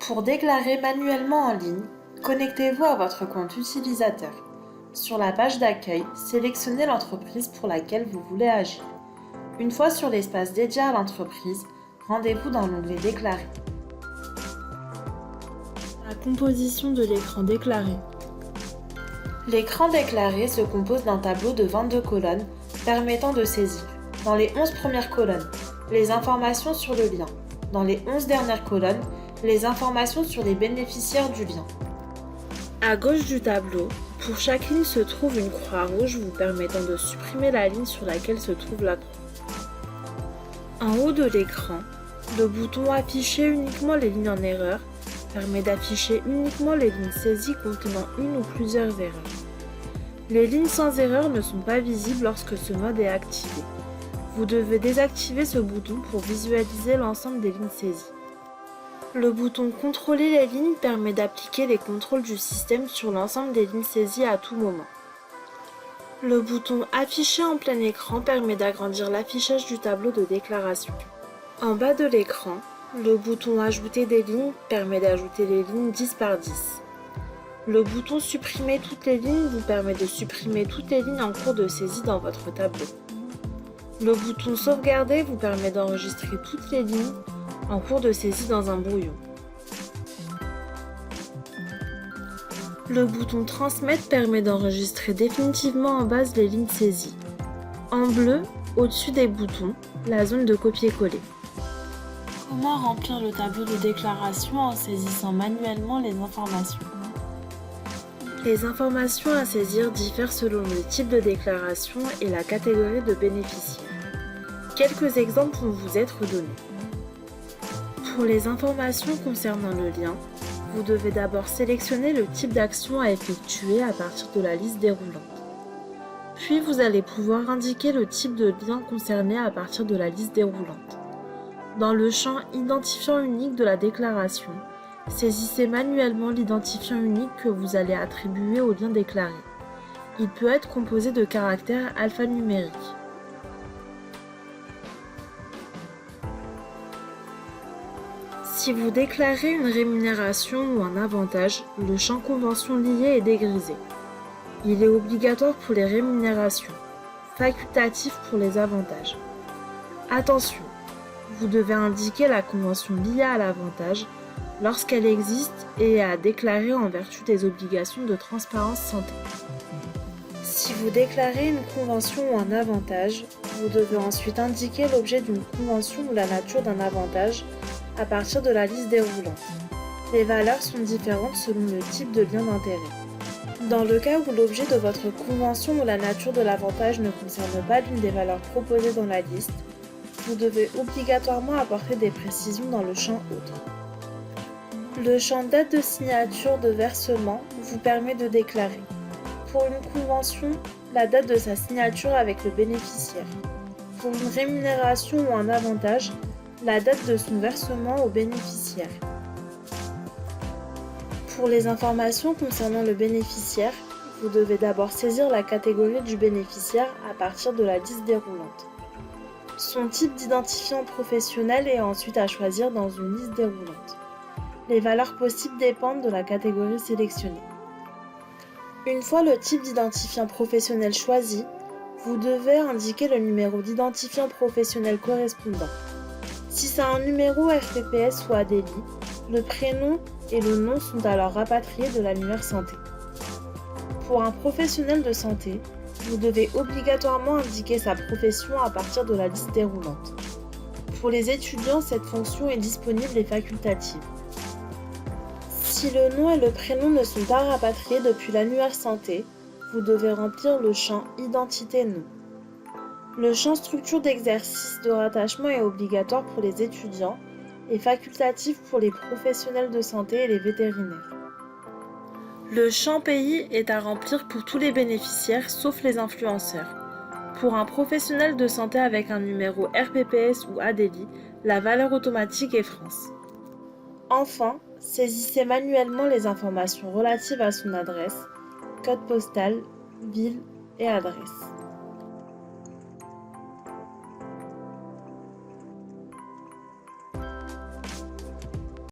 Pour déclarer manuellement en ligne, connectez-vous à votre compte utilisateur. Sur la page d'accueil, sélectionnez l'entreprise pour laquelle vous voulez agir. Une fois sur l'espace dédié à l'entreprise, rendez-vous dans l'onglet Déclarer. La composition de l'écran déclaré. L'écran déclaré se compose d'un tableau de 22 colonnes permettant de saisir, dans les 11 premières colonnes, les informations sur le lien, dans les 11 dernières colonnes, les informations sur les bénéficiaires du lien. À gauche du tableau, pour chaque ligne se trouve une croix rouge vous permettant de supprimer la ligne sur laquelle se trouve la croix. En haut de l'écran, le bouton Afficher uniquement les lignes en erreur permet d'afficher uniquement les lignes saisies contenant une ou plusieurs erreurs. Les lignes sans erreur ne sont pas visibles lorsque ce mode est activé. Vous devez désactiver ce bouton pour visualiser l'ensemble des lignes saisies. Le bouton Contrôler les lignes permet d'appliquer les contrôles du système sur l'ensemble des lignes saisies à tout moment. Le bouton Afficher en plein écran permet d'agrandir l'affichage du tableau de déclaration. En bas de l'écran, le bouton Ajouter des lignes permet d'ajouter les lignes 10 par 10. Le bouton Supprimer toutes les lignes vous permet de supprimer toutes les lignes en cours de saisie dans votre tableau. Le bouton Sauvegarder vous permet d'enregistrer toutes les lignes en cours de saisie dans un brouillon. Le bouton Transmettre permet d'enregistrer définitivement en base les lignes saisies. En bleu, au-dessus des boutons, la zone de copier-coller. Comment remplir le tableau de déclaration en saisissant manuellement les informations? Les informations à saisir diffèrent selon le type de déclaration et la catégorie de bénéficiaires. Quelques exemples vont vous être donnés. Pour les informations concernant le lien, vous devez d'abord sélectionner le type d'action à effectuer à partir de la liste déroulante. Puis vous allez pouvoir indiquer le type de lien concerné à partir de la liste déroulante. Dans le champ Identifiant unique de la déclaration, saisissez manuellement l'identifiant unique que vous allez attribuer au lien déclaré. Il peut être composé de caractères alphanumériques. Si vous déclarez une rémunération ou un avantage, le champ Convention liée est dégrisé. Il est obligatoire pour les rémunérations, facultatif pour les avantages. Attention, vous devez indiquer la convention liée à l'avantage lorsqu'elle existe et est à déclarer en vertu des obligations de transparence santé. Si vous déclarez une convention ou un avantage, vous devez ensuite indiquer l'objet d'une convention ou la nature d'un avantage à partir de la liste déroulante. Les valeurs sont différentes selon le type de lien d'intérêt. Dans le cas où l'objet de votre convention ou la nature de l'avantage ne concerne pas l'une des valeurs proposées dans la liste, vous devez obligatoirement apporter des précisions dans le champ Autre. Le champ Date de signature de versement vous permet de déclarer, pour une convention, la date de sa signature avec le bénéficiaire. Pour une rémunération ou un avantage, la date de son versement au bénéficiaire. Pour les informations concernant le bénéficiaire, vous devez d'abord saisir la catégorie du bénéficiaire à partir de la liste déroulante. Son type d'identifiant professionnel est ensuite à choisir dans une liste déroulante. Les valeurs possibles dépendent de la catégorie sélectionnée. Une fois le type d'identifiant professionnel choisi, vous devez indiquer le numéro d'identifiant professionnel correspondant. Si c'est un numéro RPPS ou ADELI, le prénom et le nom sont alors rapatriés de l'annuaire santé. Pour un professionnel de santé, vous devez obligatoirement indiquer sa profession à partir de la liste déroulante. Pour les étudiants, cette fonction est disponible et facultative. Si le nom et le prénom ne sont pas rapatriés depuis l'annuaire santé, vous devez remplir le champ Identité nom. Le champ Structure d'exercice de rattachement est obligatoire pour les étudiants et facultatif pour les professionnels de santé et les vétérinaires. Le champ Pays est à remplir pour tous les bénéficiaires sauf les influenceurs. Pour un professionnel de santé avec un numéro RPPS ou ADELI, la valeur automatique est France. Enfin, saisissez manuellement les informations relatives à son adresse, code postal, ville et adresse.